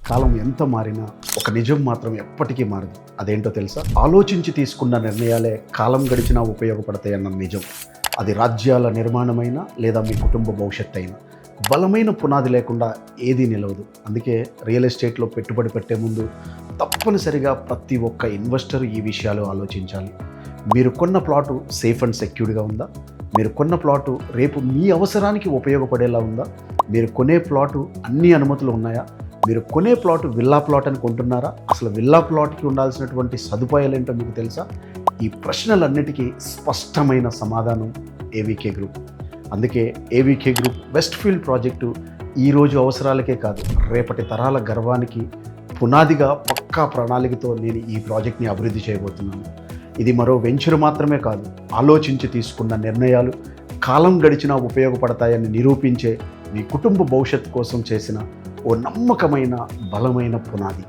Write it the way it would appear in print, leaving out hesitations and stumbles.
కాలం ఎంత మారినా ఒక నిజం మాత్రం ఎప్పటికీ మారదు. అదేంటో తెలుసా? ఆలోచించి తీసుకున్న నిర్ణయాలే కాలం గడిచినా ఉపయోగపడతాయన్న నిజం. అది రాజ్యాల నిర్మాణమైనా లేదా మీ కుటుంబ భవిష్యత్తు అయినా. బలమైన పునాది లేకుండా ఏదీ నిలవదు. అందుకే రియల్ ఎస్టేట్లో పెట్టుబడి పెట్టే ముందు తప్పనిసరిగా ప్రతి ఒక్క ఇన్వెస్టర్ ఈ విషయాలు ఆలోచించాలి. మీరు కొన్న ప్లాటు సేఫ్ అండ్ సెక్యూర్డ్గా ఉందా? మీరు కొన్న ప్లాటు రేపు మీ అవసరానికి ఉపయోగపడేలా ఉందా? మీరు కొనే ప్లాటు అన్ని అనుమతులు ఉన్నాయా? మీరు కొనే ప్లాటు విల్లా ప్లాట్ అని కొంటున్నారా? అసలు విల్లా ప్లాట్కి ఉండాల్సినటువంటి సదుపాయాలు ఏంటో మీకు తెలుసా? ఈ ప్రశ్నలన్నిటికీ స్పష్టమైన సమాధానం ఏవీకే గ్రూప్. అందుకే ఏవీకే గ్రూప్ వెస్ట్ఫీల్డ్ ప్రాజెక్టు ఈరోజు అవసరాలకే కాదు, రేపటి తరాల గర్వానికి పునాదిగా పక్కా ప్రణాళికతో నేను ఈ ప్రాజెక్ట్ని అభివృద్ధి చేయబోతున్నాను. ఇది మరో వెంచర్ మాత్రమే కాదు, ఆలోచించి తీసుకున్న నిర్ణయాలు కాలం గడిచినా ఉపయోగపడతాయని నిరూపించే మీ కుటుంబ భవిష్యత్తు కోసం చేసిన ఓ నమ్మకమైన బలమైన పునాది.